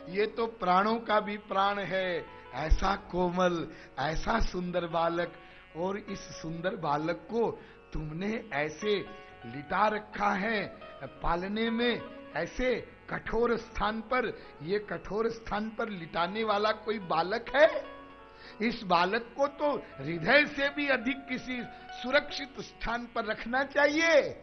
ये तो प्राणों का भी प्राण है, ऐसा कोमल, ऐसा सुंदर बालक, और इस सुंदर बालक को तुमने ऐसे लिटा रखा है पालने में, ऐसे कठोर स्थान पर। ये कठोर स्थान पर लिटाने वाला कोई बालक है? इस बालक को तो हृदय से भी अधिक किसी सुरक्षित स्थान पर रखना चाहिए।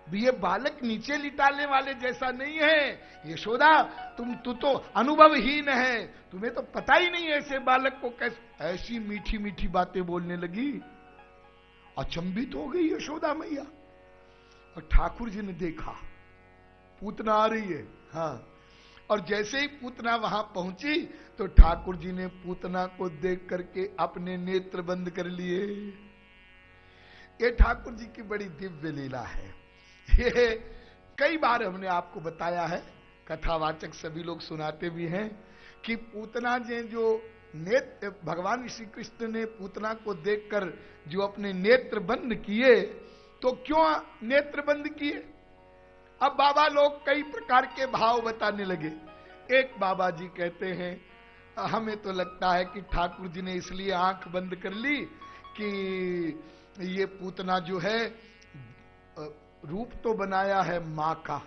ये बालक नीचे लिटाने वाले जैसा नहीं है। यशोदा, तू तो अनुभवहीन है, तुम्हें तो पता ही नहीं ऐसे बालक को कैसे। ऐसी मीठी मीठी बातें बोलने लगी। अचंभित हो गई यशोदा मैया। और ठाकुर जी ने देखा पूतना आ रही है। हाँ, और जैसे ही पूतना वहां पहुंची तो ठाकुर जी ने पूतना को देख करके अपने नेत्र बंद कर लिए। ये ठाकुर जी की बड़ी दिव्य लीला है। ये कई बार हमने आपको बताया है, कथावाचक सभी लोग सुनाते भी हैं कि पूतना ने जो नेत्र, भगवान श्री कृष्ण ने पूतना को देखकर जो अपने नेत्र बंद किए, तो क्यों नेत्र बंद किए? अब बाबा लोग कई प्रकार के भाव बताने लगे। एक बाबा जी कहते हैं, हमें तो लगता है कि ठाकुर जी ने इसलिए आंख बंद कर ली कि ये पूतना जो है रूप तो बनाया है मां का,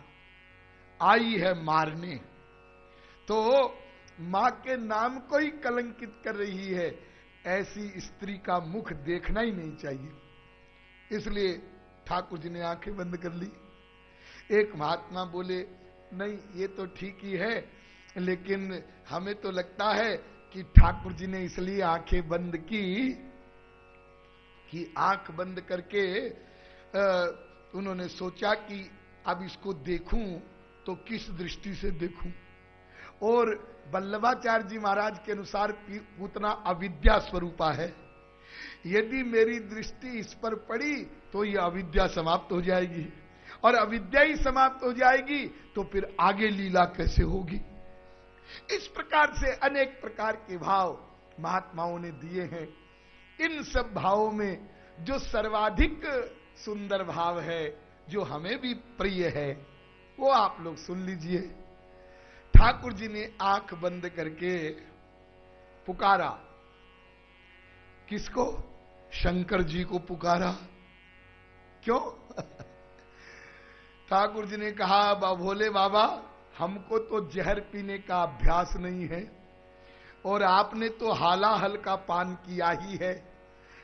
आई है मारने, तो मां के नाम को ही कलंकित कर रही है, ऐसी स्त्री का मुख देखना ही नहीं चाहिए। इसलिए ठाकुर जी ने आंखें बंद कर ली। एक महात्मा बोले, नहीं ये तो ठीक ही है, लेकिन हमें तो लगता है कि ठाकुर जी ने इसलिए आंखें बंद की कि आंख बंद करके उन्होंने सोचा कि अब इसको देखूं तो किस दृष्टि से देखूं। और वल्लभाचार्य जी महाराज के अनुसार पूतना अविद्या स्वरूपा है। यदि मेरी दृष्टि इस पर पड़ी तो यह अविद्या समाप्त हो जाएगी, और अविद्या ही समाप्त हो जाएगी तो फिर आगे लीला कैसे होगी। इस प्रकार से अनेक प्रकार के भाव महात्माओं ने दिए हैं। इन सब भावों में जो सर्वाधिक सुंदर भाव है, जो हमें भी प्रिय है, वो आप लोग सुन लीजिए। ठाकुर जी ने आंख बंद करके पुकारा। किसको? शंकर जी को पुकारा। क्यों? ठाकुर जी ने कहा, भोले बाबा, हमको तो जहर पीने का अभ्यास नहीं है, और आपने तो हालाहल का पान किया ही है,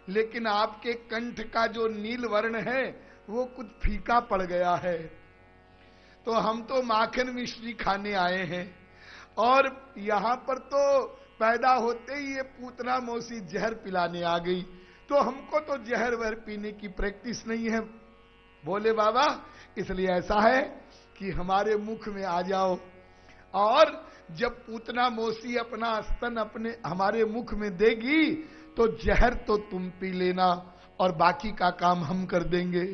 लेकिन आपके कंठ का जो नील वर्ण है वो कुछ फीका पड़ गया है, तो हम तो माखन मिश्री खाने आए हैं, और यहां पर तो पैदा होते ही ये पूतना मौसी जहर पिलाने आ गई, तो हमको तो जहर वहर पीने की प्रैक्टिस नहीं है बोले बाबा, इसलिए ऐसा है कि हमारे मुख में आ जाओ, और जब पूतना मौसी अपना स्तन अपने हमारे मुख में देगी तो जहर तो तुम पी लेना और बाकी का काम हम कर देंगे।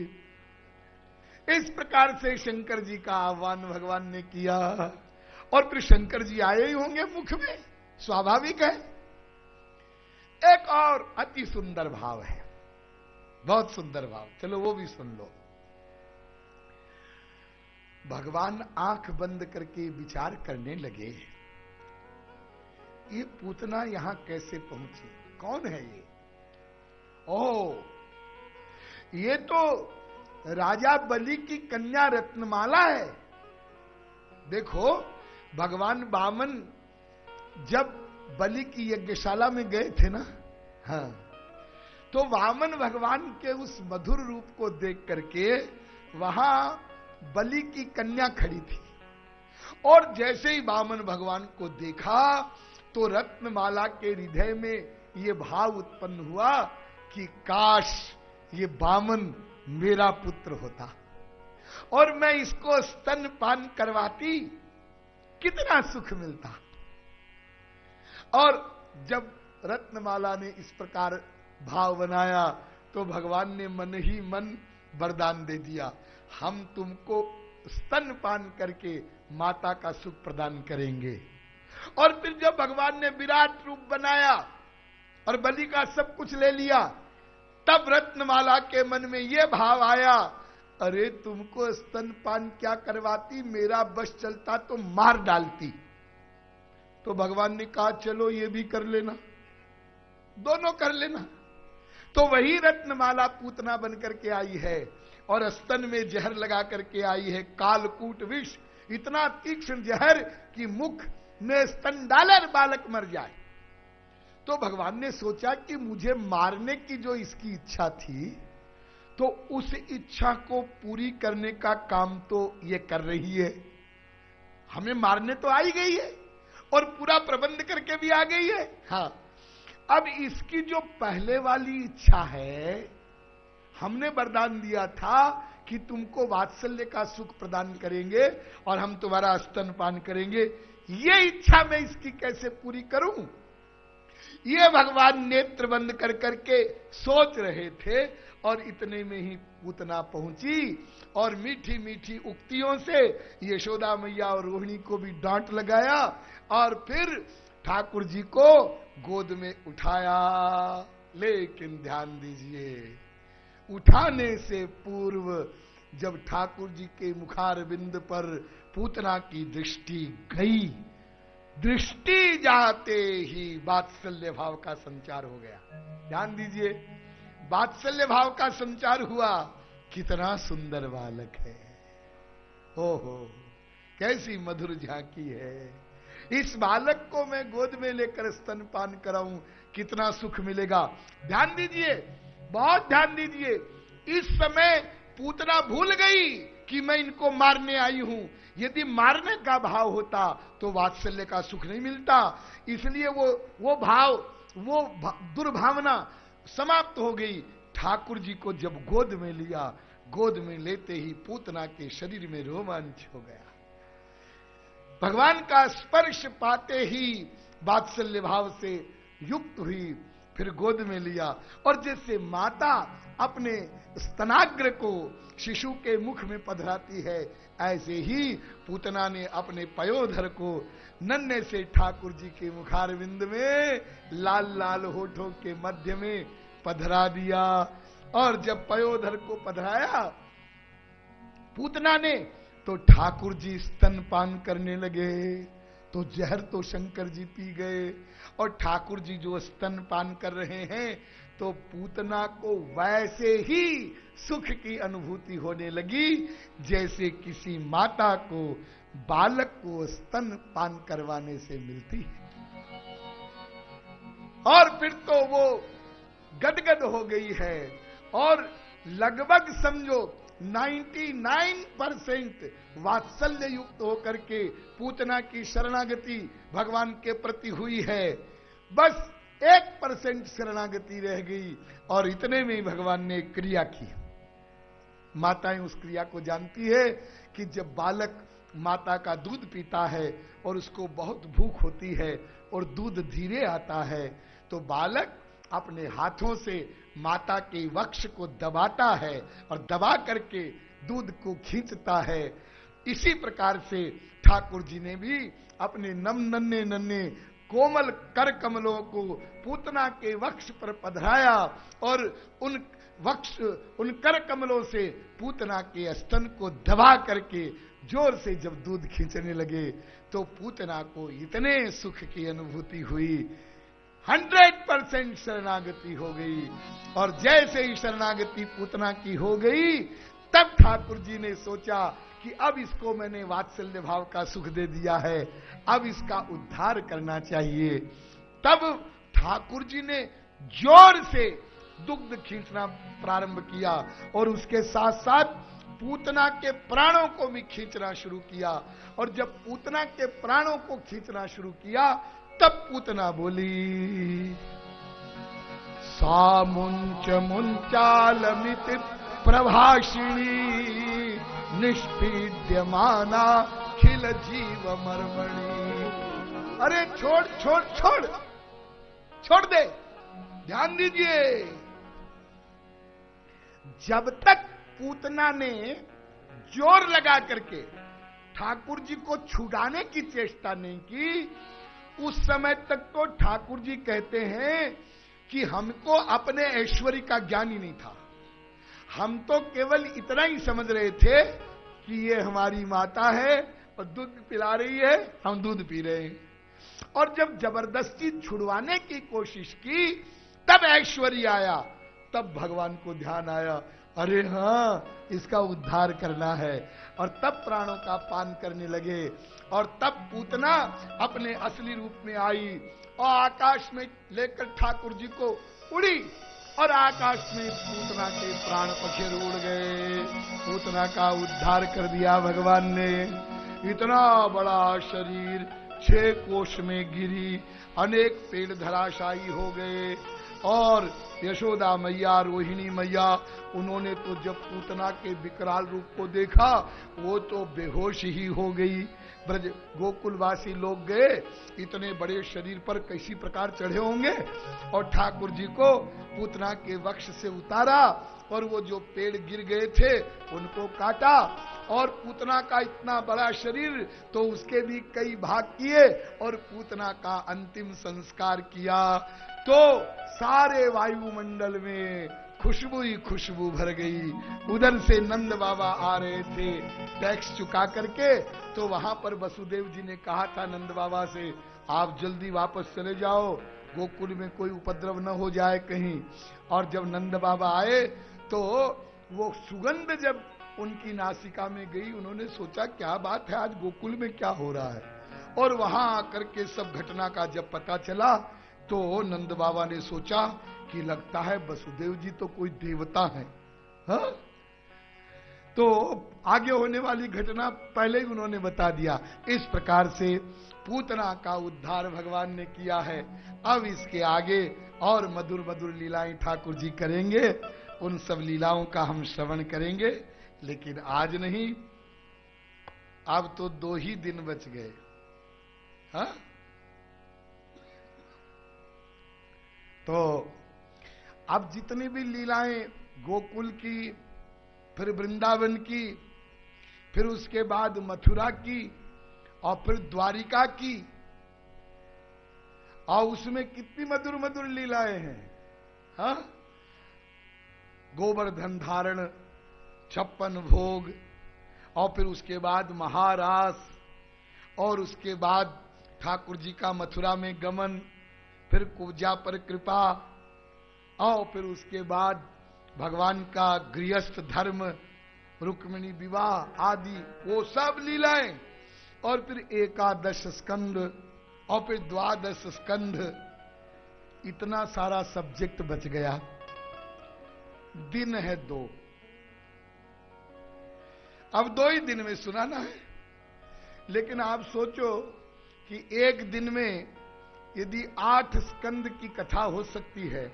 इस प्रकार से शंकर जी का आह्वान भगवान ने किया, और फिर शंकर जी आए ही होंगे मुख में, स्वाभाविक है। एक और अति सुंदर भाव है, बहुत सुंदर भाव, चलो वो भी सुन लो। भगवान आंख बंद करके विचार करने लगे, ये पूतना यहां कैसे पहुंची, कौन है ये? ओ, ये तो राजा बलि की कन्या रत्नमाला है। देखो, भगवान वामन जब बलि की यज्ञशाला में गए थे ना, हाँ, तो वामन भगवान के उस मधुर रूप को देख करके वहां बलि की कन्या खड़ी थी, और जैसे ही वामन भगवान को देखा तो रत्नमाला के हृदय में ये भाव उत्पन्न हुआ कि काश ये वामन मेरा पुत्र होता और मैं इसको स्तनपान करवाती, कितना सुख मिलता। और जब रत्नमाला ने इस प्रकार भाव बनाया तो भगवान ने मन ही मन वरदान दे दिया, हम तुमको स्तनपान करके माता का सुख प्रदान करेंगे। और फिर जब भगवान ने विराट रूप बनाया और बलि का सब कुछ ले लिया, तब रत्नमाला के मन में यह भाव आया, अरे तुमको स्तनपान क्या करवाती, मेरा बस चलता तो मार डालती। तो भगवान ने कहा चलो ये भी कर लेना, दोनों कर लेना। तो वही रत्नमाला पूतना बनकर के आई है और स्तन में जहर लगा करके आई है, कालकूट विष, इतना तीक्ष्ण जहर कि मुख में स्तन डालर बालक मर जाए। तो भगवान ने सोचा कि मुझे मारने की जो इसकी इच्छा थी, तो उस इच्छा को पूरी करने का काम तो ये कर रही है, हमें मारने तो आई गई है और पूरा प्रबंध करके भी आ गई है। हाँ, अब इसकी जो पहले वाली इच्छा है, हमने वरदान दिया था कि तुमको वात्सल्य का सुख प्रदान करेंगे और हम तुम्हारा स्तनपान करेंगे, ये इच्छा मैं इसकी कैसे पूरी करूं, ये भगवान नेत्र बंद कर करके सोच रहे थे। और इतने में ही पूतना पहुंची और मीठी मीठी उक्तियों से यशोदा मैया और रोहिणी को भी डांट लगाया और फिर ठाकुर जी को गोद में उठाया। लेकिन ध्यान दीजिए, उठाने से पूर्व जब ठाकुर जी के मुखार बिंद पर पूतना की दृष्टि गई, दृष्टि जाते ही वात्सल्य भाव का संचार हो गया। ध्यान दीजिए, वात्सल्य भाव का संचार हुआ। कितना सुंदर बालक है, ओहो कैसी मधुर झांकी है, इस बालक को मैं गोद में लेकर स्तनपान कराऊं, कितना सुख मिलेगा। ध्यान दीजिए, बहुत ध्यान दीजिए, इस समय पूतना भूल गई कि मैं इनको मारने आई हूं। यदि मारने का भाव होता तो वात्सल्य का सुख नहीं मिलता, इसलिए वो भाव, वो दुर्भावना समाप्त हो गई। ठाकुर जी को जब गोद में लिया, गोद में लेते ही पूतना के शरीर में रोमांच हो गया। भगवान का स्पर्श पाते ही वात्सल्य भाव से युक्त हुई, फिर गोद में लिया और जैसे माता अपने स्तनाग्र को शिशु के मुख में पधराती है, ऐसे ही पूतना ने अपने पयोधर को नन्हे से ठाकुर जी के मुखारविंद में लाल लाल होठों के मध्य में पधरा दिया। और जब पयोधर को पधराया पूतना ने, तो ठाकुर जी स्तनपान करने लगे। तो जहर तो शंकर जी पी गए और ठाकुर जी जो स्तनपान कर रहे हैं, तो पूतना को वैसे ही सुख की अनुभूति होने लगी जैसे किसी माता को बालक को स्तनपान करवाने से मिलती है। और फिर तो वो गदगद हो गई है और लगभग समझो 99% वात्सल्य युक्त होकर के पूतना की शरणागति भगवान के प्रति हुई है। बस 1% शरणागति रह गई और इतने में ही भगवान ने क्रिया की। माताएं उस क्रिया को जानती है कि जब बालक माता का दूध पीता है और उसको बहुत भूख होती है और दूध धीरे आता है, तो बालक अपने हाथों से माता के वक्ष को दबाता है और दबा करके दूध को खींचता है। इसी प्रकार से ठाकुर जी ने भी अपने नन्हे नन्हे कोमल कर कमलों को पूतना के वक्ष पर पधराया और उन कर कमलों से पूतना के स्तन को दबा करके जोर से जब दूध खींचने लगे, तो पूतना को इतने सुख की अनुभूति हुई, 100% शरणागति हो गई। और जैसे ही शरणागति पूतना की हो गई, तब ठाकुर जी ने सोचा कि अब इसको मैंने वात्सल्य भाव का सुख दे दिया है, अब इसका उद्धार करना चाहिए। तब ठाकुर जी ने जोर से दुग्ध खींचना प्रारंभ किया और उसके साथ साथ पूतना के प्राणों को भी खींचना शुरू किया। और जब पूतना के प्राणों को खींचना शुरू किया, तब पूतना बोली, सा मुंच मुंचालमिति प्रभाषिणी निष्पीड्यमाना खिल जीव मर्मणि। अरे छोड़ छोड़ छोड़ छोड़ दे। ध्यान दीजिए, जब तक पूतना ने जोर लगा करके ठाकुर जी को छुड़ाने की चेष्टा नहीं की, उस समय तक तो ठाकुर जी कहते हैं कि हमको अपने ऐश्वर्य का ज्ञान ही नहीं था। हम तो केवल इतना ही समझ रहे थे कि ये हमारी माता है और दूध पिला रही है, हम दूध पी रहे हैं। और जब जबरदस्ती छुड़वाने की कोशिश की, तब ऐश्वर्य आया। तब भगवान को ध्यान आया, अरे हाँ, इसका उद्धार करना है। और तब प्राणों का पान करने लगे। और तब पूतना अपने असली रूप में आई और आकाश में लेकर ठाकुर जी को उड़ी, और आकाश में पूतना के प्राण पखेर उड़ गए। पूतना का उद्धार कर दिया भगवान ने। इतना बड़ा शरीर 6 कोष में गिरी, अनेक पेड़ धराशायी हो गए। और यशोदा मैया, रोहिणी मैया, उन्होंने तो जब पूतना के विकराल रूप को देखा, वो तो बेहोश ही हो गई। ब्रज गोकुलवासी लोग गए, इतने बड़े शरीर पर कैसी प्रकार चढ़े होंगे, और ठाकुर जी को पूतना के वक्ष से उतारा, और वो जो पेड़ गिर गए थे उनको काटा। और पूतना का इतना बड़ा शरीर, तो उसके भी कई भाग किए और पूतना का अंतिम संस्कार किया। तो सारे वायुमंडल में खुशबू ही खुशबू भर गई। उधर से नंद बाबा आ रहे थे टैक्स चुका करके, तो वहां पर वसुदेव जी ने कहा था नंद बाबा से, आप जल्दी वापस चले जाओ, गोकुल में कोई उपद्रव न हो जाए कहीं। और जब नंद बाबा आए तो वो सुगंध जब उनकी नासिका में गई, उन्होंने सोचा क्या बात है, आज गोकुल में क्या हो रहा है। और वहां आकर के सब घटना का जब पता चला, तो नंद बाबा ने सोचा कि लगता है वसुदेव जी तो कोई देवता है। हाँ? तो आगे होने वाली घटना पहले ही उन्होंने बता दिया। इस प्रकार से पूतना का उद्धार भगवान ने किया है। अब इसके आगे और मधुर मधुर लीलाएं ठाकुर जी करेंगे, उन सब लीलाओं का हम श्रवण करेंगे, लेकिन आज नहीं। अब तो 2 ही दिन बच गए। हाँ? तो अब जितनी भी लीलाएं गोकुल की, फिर वृंदावन की, फिर उसके बाद मथुरा की, और फिर द्वारिका की, और उसमें कितनी मधुर मधुर लीलाएं हैं। हाँ? गोवर्धन धारण, 56 भोग, और फिर उसके बाद महारास, और उसके बाद ठाकुर जी का मथुरा में गमन, फिर कुब्जा पर कृपा, और फिर उसके बाद भगवान का गृहस्थ धर्म, रुक्मिणी विवाह आदि, वो सब लीलाएं, और फिर 11 स्कंद, और फिर 12 स्कंध। इतना सारा सब्जेक्ट बच गया। दिन है 2। अब 2 ही दिन में सुनाना है। लेकिन आप सोचो कि एक दिन में यदि 8 स्कंद की कथा हो सकती है,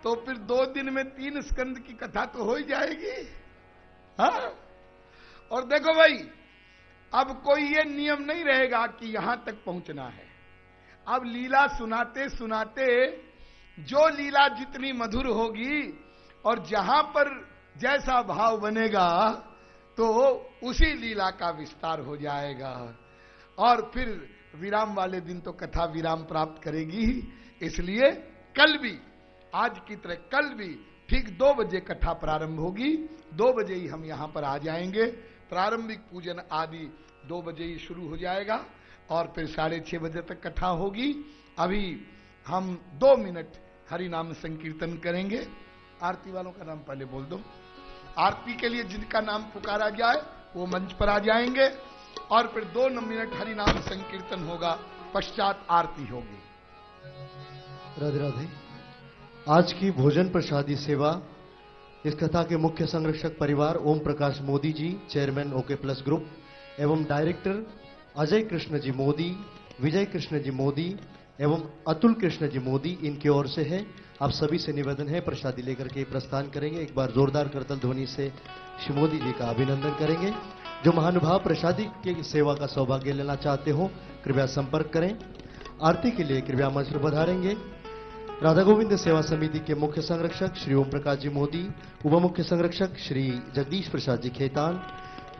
तो फिर 2 दिन में 3 स्कंद की कथा तो हो ही जाएगी। हाँ? और देखो भाई, अब कोई ये नियम नहीं रहेगा कि यहां तक पहुंचना है। अब लीला सुनाते सुनाते जो लीला जितनी मधुर होगी, और जहां पर जैसा भाव बनेगा, तो उसी लीला का विस्तार हो जाएगा। और फिर विराम वाले दिन तो कथा विराम प्राप्त करेगी ही। इसलिए कल भी, आज की तरह कल भी ठीक 2 बजे कथा प्रारंभ होगी। 2 बजे ही हम यहां पर आ जाएंगे। प्रारंभिक पूजन आदि 2 बजे ही शुरू हो जाएगा, और फिर 6:30 बजे तक कथा होगी। अभी हम 2 मिनट हरि नाम संकीर्तन करेंगे। आरती वालों का नाम पहले बोल दो। आरती के लिए जिनका नाम पुकारा जाए वो मंच पर आ जाएंगे, और फिर 2 मिनट हरि नाम संकीर्तन होगा, पश्चात आरती होगी। राधे राधे। आज की भोजन प्रसादी सेवा इस कथा के मुख्य संरक्षक परिवार Om Prakash Modi ji, chairman okay plus group, एवं डायरेक्टर अजय कृष्ण जी मोदी, विजय कृष्ण जी मोदी एवं अतुल कृष्ण जी मोदी, इनकी ओर से है। आप सभी से निवेदन है, प्रसादी लेकर के प्रस्थान करेंगे। एक बार जोरदार करतल ध्वनि से श्री मोदी जी का अभिनंदन करेंगे। जो महानुभाव प्रसादी की सेवा का सौभाग्य लेना चाहते हो, कृपया संपर्क करें। आरती के लिए कृपया मंच पर पधारेंगे राधा गोविंद सेवा समिति के मुख्य संरक्षक श्री ओम प्रकाश जी मोदी, उप मुख्य संरक्षक श्री जगदीश प्रसाद जी खेतान,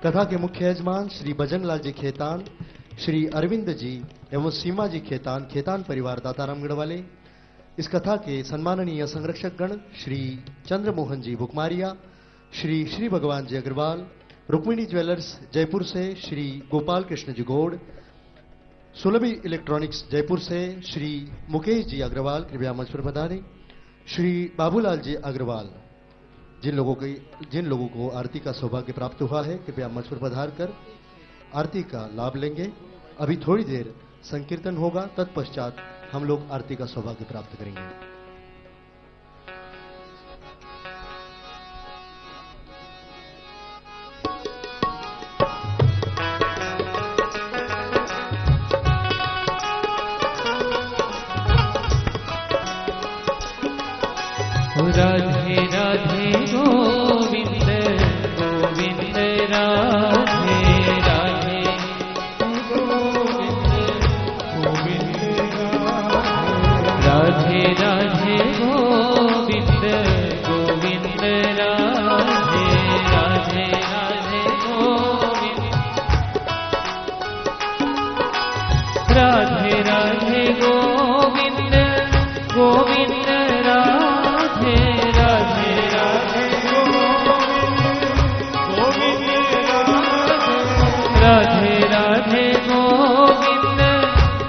कथा के मुख्य यजमान श्री बजरंगलाल जी खेतान, श्री अरविंद जी एवं सीमा जी खेतान, खेतान परिवार दातारामगढ़ वाले। इस कथा के सम्माननीय संरक्षक गण श्री चंद्रमोहन जी भुकमारिया, श्री भगवान जी अग्रवाल, रुक्मिणी ज्वेलर्स जयपुर से श्री गोपाल कृष्ण जी गौड़, सुलभी इलेक्ट्रॉनिक्स जयपुर से श्री मुकेश जी अग्रवाल कृपया मंच पर पधारें। श्री बाबूलाल जी अग्रवाल, जिन लोगों को आरती का सौभाग्य प्राप्त हुआ है कृपया मंच पर पधार कर आरती का लाभ लेंगे। अभी थोड़ी देर संकीर्तन होगा, तत्पश्चात हम लोग आरती का सौभाग्य प्राप्त करेंगे। राधे राधे गोविंद गोविंद राधे राधे गोविंद गोविंद राधे राधे गोविंद गोविंद राधे राधे राधे गोविंद राधे राधे गोविंद गोविंद राधे राधे राधे गोविंद गोविंद राधे राधे राधे गोविंद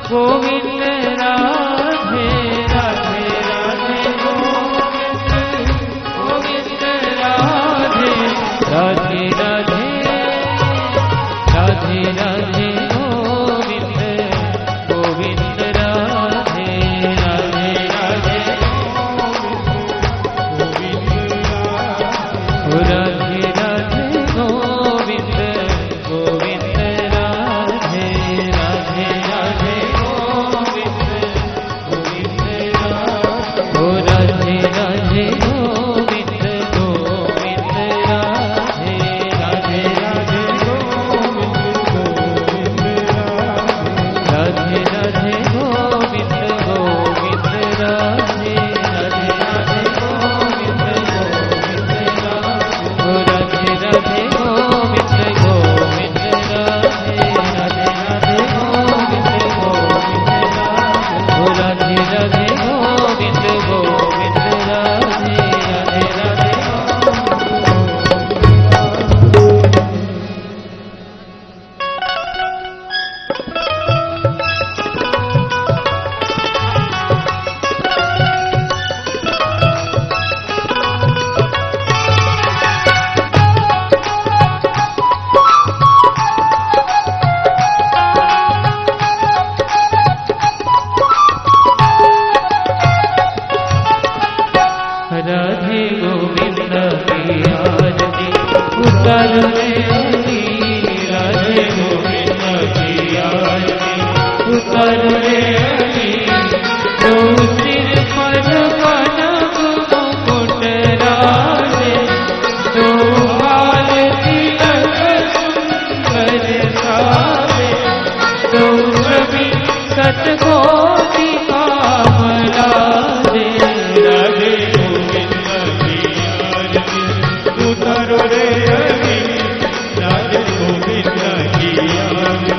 गोविंद राधे राधे राधे राधे राधे गोविंद गोविंद राधे राधे राधे राधे राधे गोविंद गोविंद राधे राधे राधे गोविंद गोविंद राधे राधे गोविंद गोविंद राधे राधे राधे राधे राधे गोविंद गोविंद राधे राधे राधे गोविंद गोविंद राधे राधे गोविंद गोविंद राधे राधे राधे गोविंद गोविंद राधे राधे गोविंद गोविंद राधे राधे राधे राधे गोविंद की आरती उतर मेरी राधे गोविंद की आरती उतर मेरी तो सिर पर कनक मुकुट राधे तो हाल तिलक सुंदर सारे तो कभी सतकोटि कामना दे राधे उतारो रे हरि राधे गोविंद की आरती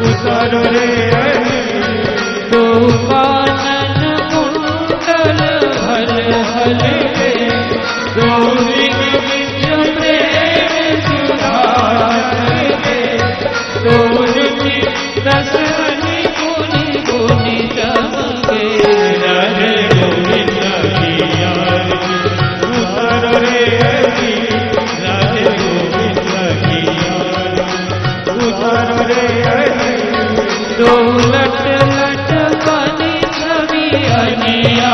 उतारो रे हरि तो कानन कुंडल हल हल रे तो लिंग विच प्रेम सुधार रे तो लिंग रसनी गुनि गुनि चमके राधे गोविंद की आरती उतारो रे हरि राधे गोविंद की आरती उतारो रे हरि तो लट लट बनी छवि अनिया